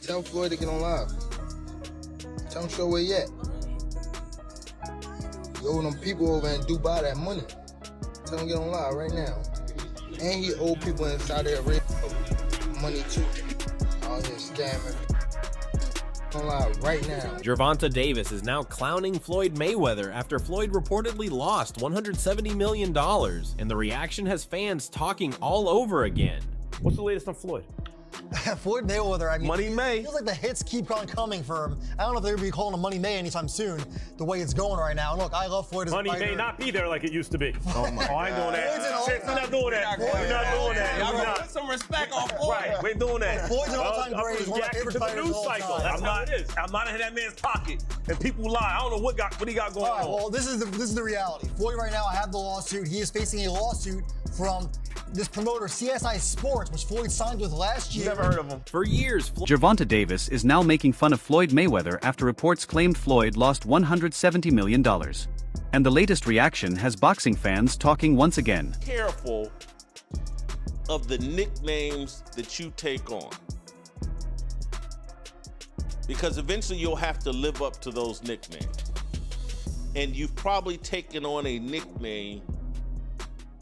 Tell Floyd to get on live. Tell him show where he at. He owe them people over in Dubai that money. Tell him get on live right now. And he owe people in Saudi Arabia money too. All this scamming. On live right now. Gervonta Davis is now clowning Floyd Mayweather after Floyd reportedly lost $170 million, and the reaction has fans talking all over again. What's the latest on Floyd? Floyd Mayweather, I mean, Money May. It feels like the hits keep on coming for him. I don't know if they're going to be calling him Money May anytime soon, the way it's going right now. And look, I love Floyd as a fighter. Money may not be there like it used to be. Oh, my I ain't doing that. Shit, we're not doing that. We're not doing that. Y'all gonna put some respect on Floyd. Right, we're doing that. Floyd's an all-time great. He's one of my favorite fighters of all time. I'm not in that man's pocket. And people lie. I don't know what he got going on. Well, this is the reality. Floyd right now, I have the lawsuit. He is facing a lawsuit from this promoter, CSI Sports, which Floyd signed with last year. Never heard of him. For years, Gervonta Davis is now making fun of Floyd Mayweather after reports claimed Floyd lost $170 million. And the latest reaction has boxing fans talking once again. Careful of the nicknames that you take on. Because eventually you'll have to live up to those nicknames. And you've probably taken on a nickname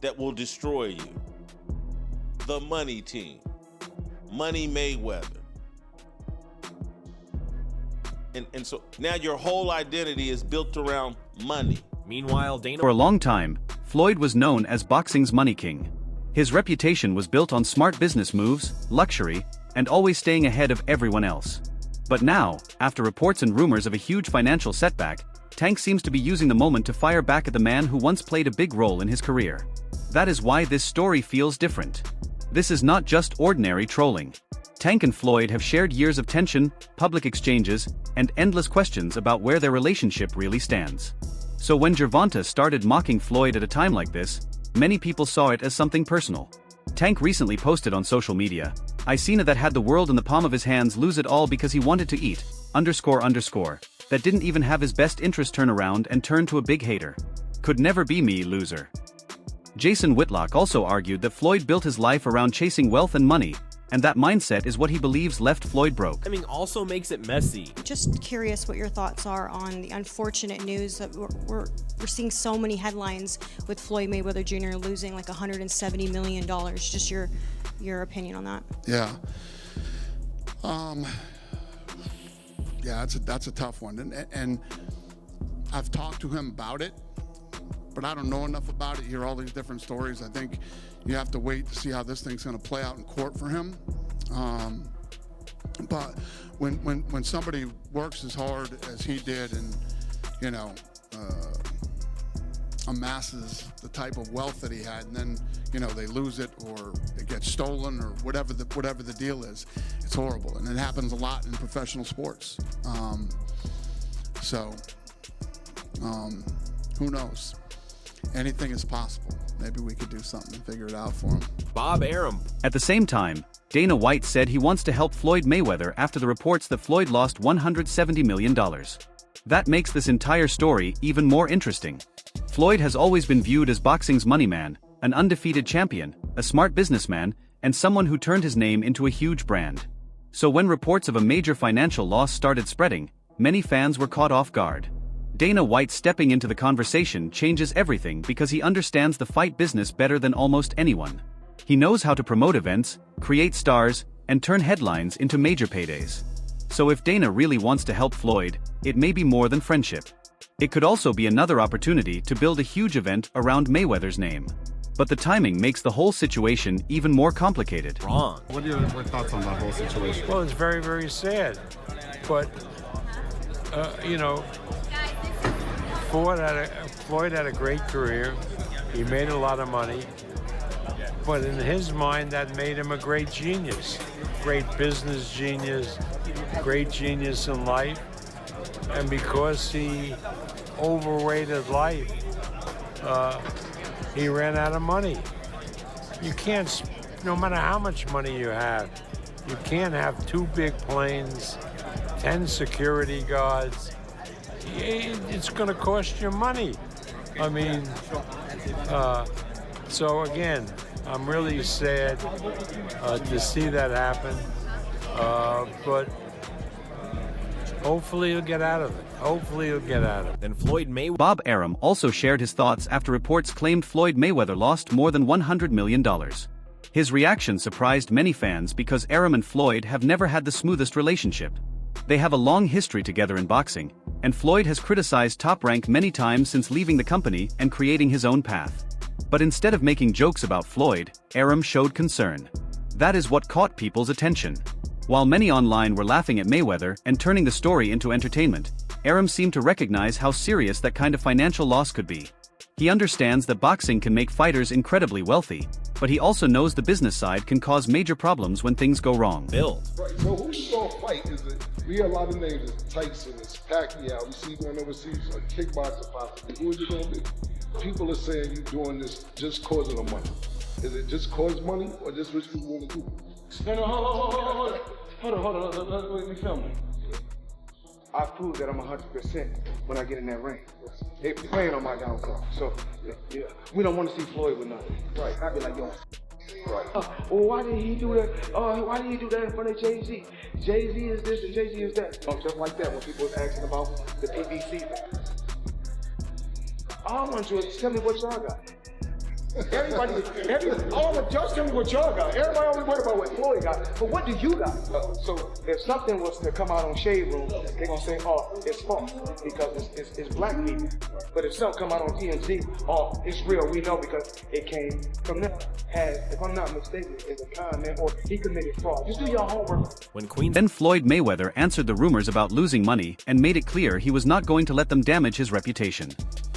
that will destroy you. The Money Team. Money Mayweather. And so now your whole identity is built around money. Meanwhile, For a long time, Floyd was known as boxing's money king. His reputation was built on smart business moves, luxury, and always staying ahead of everyone else. But now, after reports and rumors of a huge financial setback, Tank seems to be using the moment to fire back at the man who once played a big role in his career. That is why this story feels different. This is not just ordinary trolling. Tank and Floyd have shared years of tension, public exchanges, and endless questions about where their relationship really stands. So when Gervonta started mocking Floyd at a time like this, many people saw it as something personal. Tank recently posted on social media, "I seen a that had the world in the palm of his hands lose it all because he wanted to eat, ___, that didn't even have his best interest turn around and turn to a big hater. Could never be me, loser." Jason Whitlock also argued that Floyd built his life around chasing wealth and money, and that mindset is what he believes left Floyd broke. timing also makes it messy. Just curious what your thoughts are on the unfortunate news that we're seeing so many headlines with Floyd Mayweather Jr. losing like $170 million. Just your opinion on that. Yeah. Yeah, that's a tough one. And I've talked to him about it, but I don't know enough about it. You hear all these different stories. I think you have to wait to see how this thing's going to play out in court for him. But when somebody works as hard as he did and, amasses the type of wealth that he had, and then, they lose it or it gets stolen or whatever the deal is, it's horrible. And it happens a lot in professional sports. Who knows? Anything is possible. Maybe we could do something and figure it out for him. Bob Arum. At the same time, Dana White said he wants to help Floyd Mayweather after the reports that Floyd lost $170 million. That makes this entire story even more interesting. Floyd has always been viewed as boxing's money man, an undefeated champion, a smart businessman, and someone who turned his name into a huge brand. So when reports of a major financial loss started spreading, many fans were caught off guard. Dana White stepping into the conversation changes everything because he understands the fight business better than almost anyone. He knows how to promote events, create stars, and turn headlines into major paydays. So if Dana really wants to help Floyd, it may be more than friendship. It could also be another opportunity to build a huge event around Mayweather's name. But the timing makes the whole situation even more complicated. Wrong. What are your thoughts on that whole situation? Well, it's very, very sad. But, Floyd had a great career. He made a lot of money. But in his mind, that made him a great genius. Great business genius, great genius in life. And because he overrated life, he ran out of money. You can't, no matter how much money you have, you can't have 2 big planes, 10 security guards. It's going to cost you money. I mean, so again, I'm really sad to see that happen. But Hopefully he'll get out of it. Hopefully he'll get out of it. Then Floyd Mayweather. Bob Arum also shared his thoughts after reports claimed Floyd Mayweather lost more than $100 million. His reaction surprised many fans because Arum and Floyd have never had the smoothest relationship. They have a long history together in boxing, and Floyd has criticized Top Rank many times since leaving the company and creating his own path. But instead of making jokes about Floyd, Arum showed concern. That is what caught people's attention. While many online were laughing at Mayweather and turning the story into entertainment, Arum seemed to recognize how serious that kind of financial loss could be. He understands that boxing can make fighters incredibly wealthy, but he also knows the business side can cause major problems when things go wrong. Build. Right, so who you gonna fight? We hear a lot of names, it's Tyson, it's Pacquiao, we see going overseas, a kickboxer possibly. Who is it gonna be? People are saying you're doing this just cause of the money. Is it just cause money or just what you want to do? No, hold on, we filming. I prove that I'm 100% when I get in that ring. They playing on my downfall, so yeah, we don't want to see Floyd with nothing. Right, I be like, yo. Right. Well, why did he do that? Why did he do that in front of Jay-Z? Jay-Z is this and Jay-Z is that. Just like that when people was asking about the PBC thing. All I want you to tell me what y'all got. Just tell me what y'all got. Everybody only worry about what Floyd got, but what do you got? So if something was to come out on Shade Room, they're gonna say, oh, it's false because it's black people. But if something come out on TMZ, oh, it's real, we know because it came from them. If I'm not mistaken, it's a con man or he committed fraud. Just do your homework. Then Floyd Mayweather answered the rumors about losing money and made it clear he was not going to let them damage his reputation.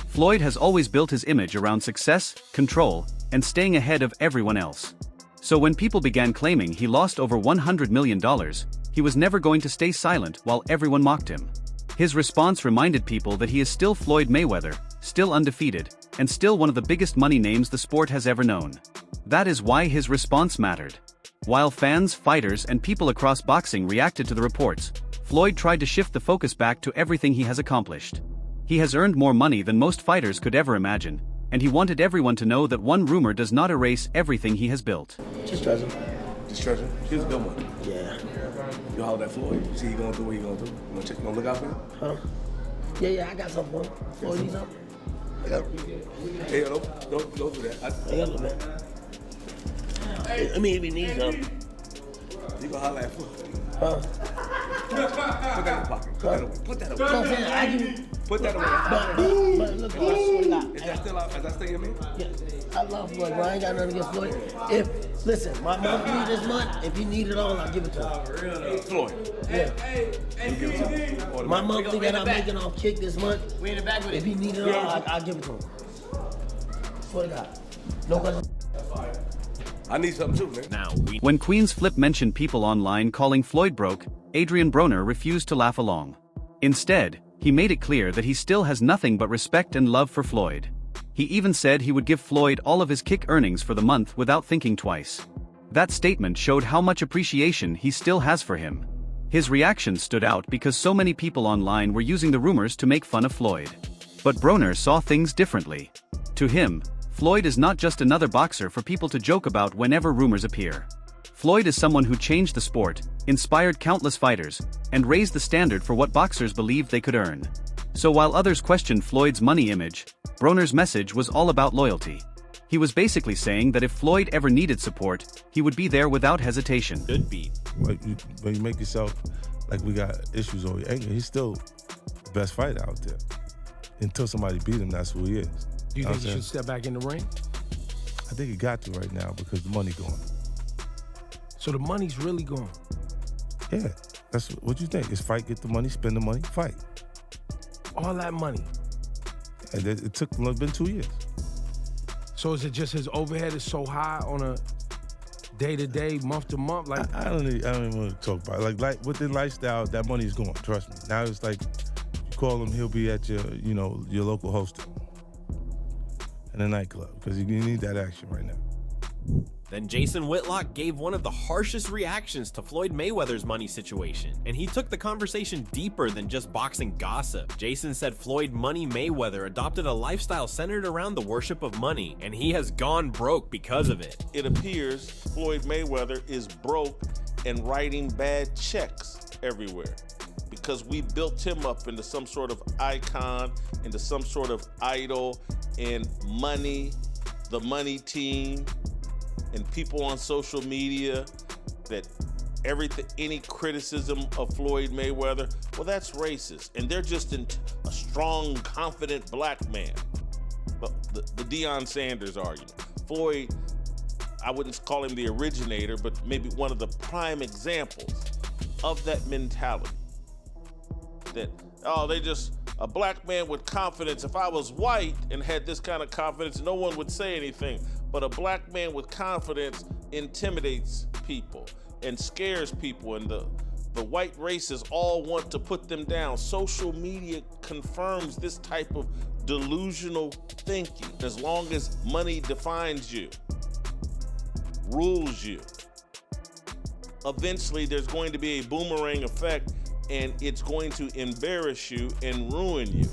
Floyd has always built his image around success, control, and staying ahead of everyone else. So when people began claiming he lost over $100 million, he was never going to stay silent while everyone mocked him. His response reminded people that he is still Floyd Mayweather, still undefeated, and still one of the biggest money names the sport has ever known. That is why his response mattered. While fans, fighters, and people across boxing reacted to the reports, Floyd tried to shift the focus back to everything he has accomplished. He has earned more money than most fighters could ever imagine, and he wanted everyone to know that one rumor does not erase everything he has built. Just trust him. Just trust him? He's a good one. Yeah. You holler at Floyd, you see he gonna do what he gonna do. You gonna look out for him? Huh? Yeah, I got something for him. Floyd need something? Hey, don't do that. I got it, man. I mean, if he needs something. You gonna holler at Floyd? Huh? Put that in your pocket. Put that away. Put that away. But look, I swear to God. Is that still your man? Yeah. I love Floyd, bro. I ain't got nothing against Floyd. Listen, my monthly this month, if he need it all, I'll give it to him. Floyd. Yeah. My monthly that I'm making off Kick this month, if he need it all, I'll give it to him. Swear to God. No question. I need something too, man. When Queen's Flip mentioned people online calling Floyd broke, Adrian Broner refused to laugh along. Instead, he made it clear that he still has nothing but respect and love for Floyd. He even said he would give Floyd all of his Kick earnings for the month without thinking twice. That statement showed how much appreciation he still has for him. His reaction stood out because so many people online were using the rumors to make fun of Floyd. But Broner saw things differently. To him, Floyd is not just another boxer for people to joke about whenever rumors appear. Floyd is someone who changed the sport, inspired countless fighters, and raised the standard for what boxers believed they could earn. So while others questioned Floyd's money image, Broner's message was all about loyalty. He was basically saying that if Floyd ever needed support, he would be there without hesitation. Could be. When you make yourself like we got issues over anger, he's still the best fighter out there. Until somebody beat him, that's who he is. Do you think he should step back in the ring? I think he got to right now because the money gone. So the money's really gone? Yeah, that's what you think. It's fight, get the money, spend the money, fight. All that money? And it took been 2 years. So is it just his overhead is so high on a day-to-day, month-to-month? Like I don't even want to talk about it. Like with the lifestyle, that money's gone, trust me. Now it's like, you call him, he'll be at your local hostel in a nightclub because you need that action right now. Then Jason Whitlock gave one of the harshest reactions to Floyd Mayweather's money situation, and he took the conversation deeper than just boxing gossip. Jason said Floyd Money Mayweather adopted a lifestyle centered around the worship of money, and he has gone broke because of it. It appears Floyd Mayweather is broke and writing bad checks everywhere because we built him up into some sort of icon, into some sort of idol, and money, the money team, and people on social media that any criticism of Floyd Mayweather, well, that's racist. And they're just a strong, confident black man. The Deion Sanders argument. Floyd, I wouldn't call him the originator, but maybe one of the prime examples of that mentality. That, they just, a black man with confidence. If I was white and had this kind of confidence, no one would say anything. But a black man with confidence intimidates people and scares people, and the white races all want to put them down. Social media confirms this type of delusional thinking. As long as money defines you, rules you, eventually there's going to be a boomerang effect, and it's going to embarrass you and ruin you.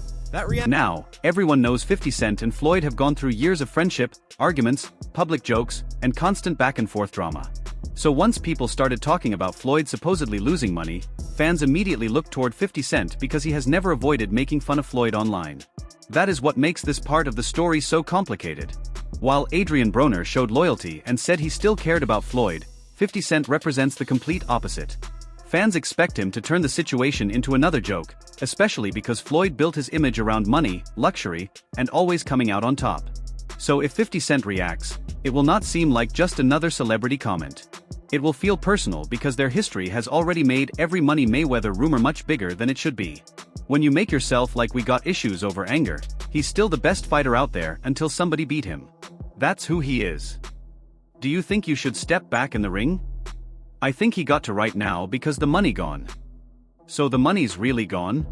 Now, everyone knows 50 Cent and Floyd have gone through years of friendship, arguments, public jokes, and constant back and forth drama. So once people started talking about Floyd supposedly losing money, fans immediately looked toward 50 Cent because he has never avoided making fun of Floyd online. That is what makes this part of the story so complicated. While Adrian Broner showed loyalty and said he still cared about Floyd, 50 Cent represents the complete opposite. Fans expect him to turn the situation into another joke, especially because Floyd built his image around money, luxury, and always coming out on top. So if 50 Cent reacts, it will not seem like just another celebrity comment. It will feel personal because their history has already made every Money Mayweather rumor much bigger than it should be. When you make yourself like we got issues over anger, he's still the best fighter out there until somebody beat him. That's who he is. Do you think you should step back in the ring? I think he got to right now because the money gone. So the money's really gone?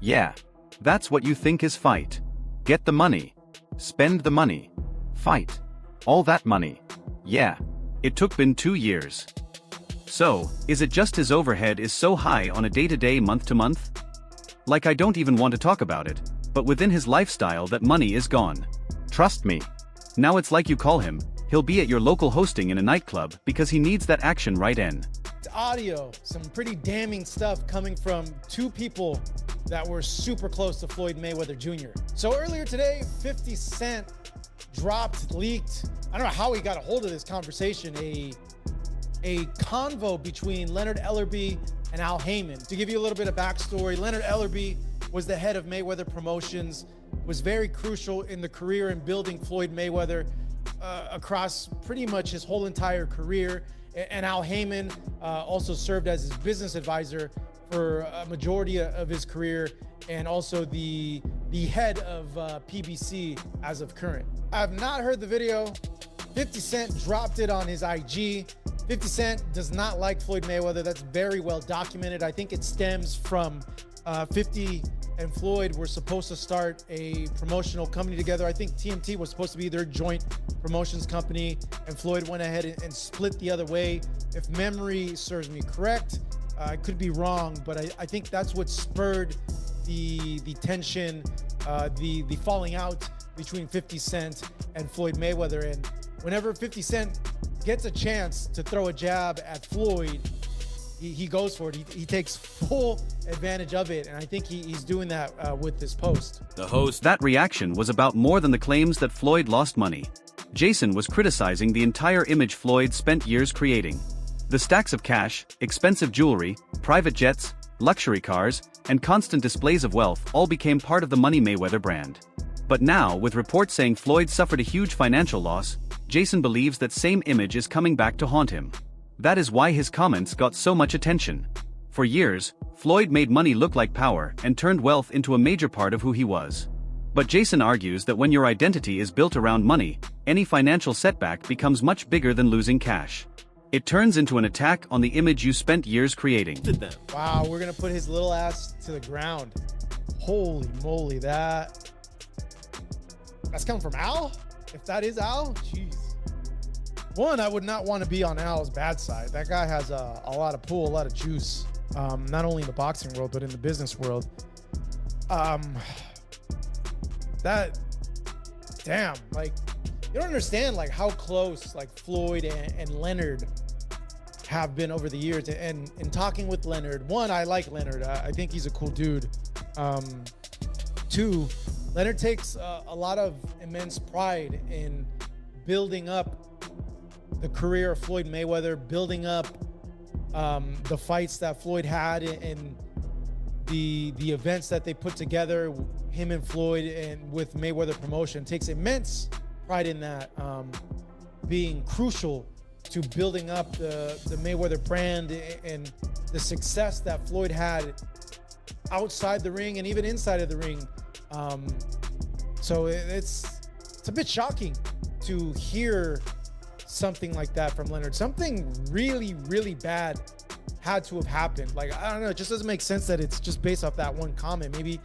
Yeah. That's what you think is fight. Get the money. Spend the money. Fight. All that money. Yeah. It took been 2 years. So, is it just his overhead is so high on a day-to-day, month-to-month? Like I don't even want to talk about it, but within his lifestyle that money is gone. Trust me. Now it's like you call him, he'll be at your local hosting in a nightclub because he needs that action right in. Audio, some pretty damning stuff coming from two people that were super close to Floyd Mayweather Jr. So earlier today, 50 Cent leaked, I don't know how he got a hold of this conversation, a convo between Leonard Ellerbe and Al Heyman. To give you a little bit of backstory, Leonard Ellerbe was the head of Mayweather Promotions, was very crucial in the career and building Floyd Mayweather across pretty much his whole entire career. And Al Heyman also served as his business advisor for a majority of his career, and also the head of PBC as of current. I have not heard the video. 50 Cent dropped it on his IG. 50 Cent does not like Floyd Mayweather. That's very well documented. I think it stems from 50 and Floyd were supposed to start a promotional company together. I think TMT was supposed to be their joint promotions company, and Floyd went ahead and split the other way. If memory serves me correct, I could be wrong, but I think that's what spurred the tension, the falling out between 50 Cent and Floyd Mayweather. And whenever 50 Cent gets a chance to throw a jab at Floyd, he goes for it. He takes full advantage of it, and I think he's doing that with this post. That reaction was about more than the claims that Floyd lost money. Jason was criticizing the entire image Floyd spent years creating. The stacks of cash, expensive jewelry, private jets, luxury cars, and constant displays of wealth all became part of the Money Mayweather brand. But now, with reports saying Floyd suffered a huge financial loss, Jason believes that same image is coming back to haunt him. That is why his comments got so much attention. For years, Floyd made money look like power and turned wealth into a major part of who he was. But Jason argues that when your identity is built around money, any financial setback becomes much bigger than losing cash. It turns into an attack on the image you spent years creating. Wow, we're gonna put his little ass to the ground. Holy moly, that's coming from Al? If that is Al, jeez. One, I would not want to be on Al's bad side. That guy has a lot of pull, a lot of juice, not only in the boxing world, but in the business world. Damn, like, you don't understand like how close like Floyd and Leonard have been over the years. And in talking with Leonard, one, I like Leonard. I think he's a cool dude. Two, Leonard takes a lot of immense pride in building up the career of Floyd Mayweather, building up the fights that Floyd had and the events that they put together, him and Floyd and with Mayweather Promotion. Takes immense pride in that, being crucial to building up the Mayweather brand and the success that Floyd had outside the ring and even inside of the ring. So it's a bit shocking to hear something like that from Leonard. Something really, really bad had to have happened. Like, I don't know, it just doesn't make sense that it's just based off that one comment. Maybe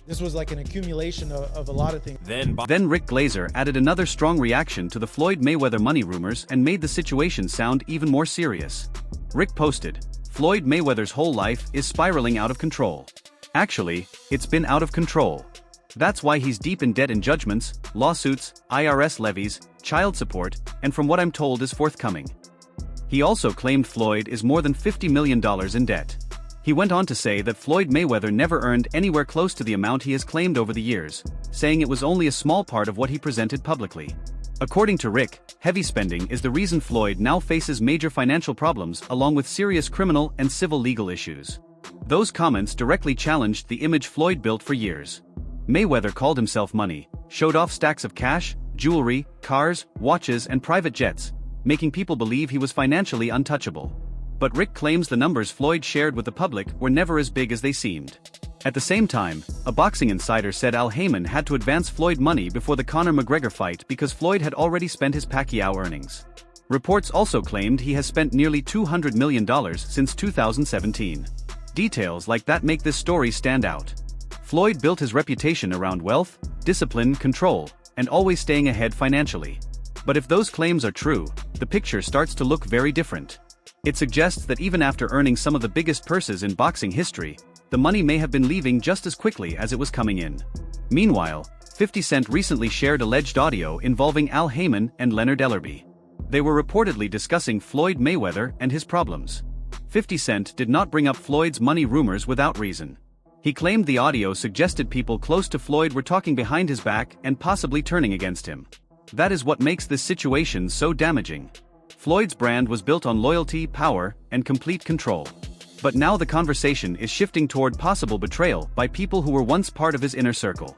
this was like an accumulation of a lot of things. Then Rick Glazer added another strong reaction to the Floyd Mayweather money rumors and made the situation sound even more serious. Rick posted, "Floyd Mayweather's whole life is spiraling out of control. Actually, it's been out of control. That's why he's deep in debt and judgments, lawsuits, IRS levies, child support, and from what I'm told is forthcoming." He also claimed Floyd is more than $50 million in debt. He went on to say that Floyd Mayweather never earned anywhere close to the amount he has claimed over the years, saying it was only a small part of what he presented publicly. According to Rick, heavy spending is the reason Floyd now faces major financial problems along with serious criminal and civil legal issues. Those comments directly challenged the image Floyd built for years. Mayweather called himself money, showed off stacks of cash, jewelry, cars, watches, and private jets, making people believe he was financially untouchable. But Rick claims the numbers Floyd shared with the public were never as big as they seemed. At the same time, a boxing insider said Al Heyman had to advance Floyd money before the Conor McGregor fight because Floyd had already spent his Pacquiao earnings. Reports also claimed he has spent nearly $200 million since 2017. Details like that make this story stand out. Floyd built his reputation around wealth, discipline, control, and always staying ahead financially. But if those claims are true, the picture starts to look very different. It suggests that even after earning some of the biggest purses in boxing history, the money may have been leaving just as quickly as it was coming in. Meanwhile, 50 Cent recently shared alleged audio involving Al Heyman and Leonard Ellerbe. They were reportedly discussing Floyd Mayweather and his problems. 50 Cent did not bring up Floyd's money rumors without reason. He claimed the audio suggested people close to Floyd were talking behind his back and possibly turning against him. That is what makes this situation so damaging. Floyd's brand was built on loyalty, power, and complete control. But now the conversation is shifting toward possible betrayal by people who were once part of his inner circle.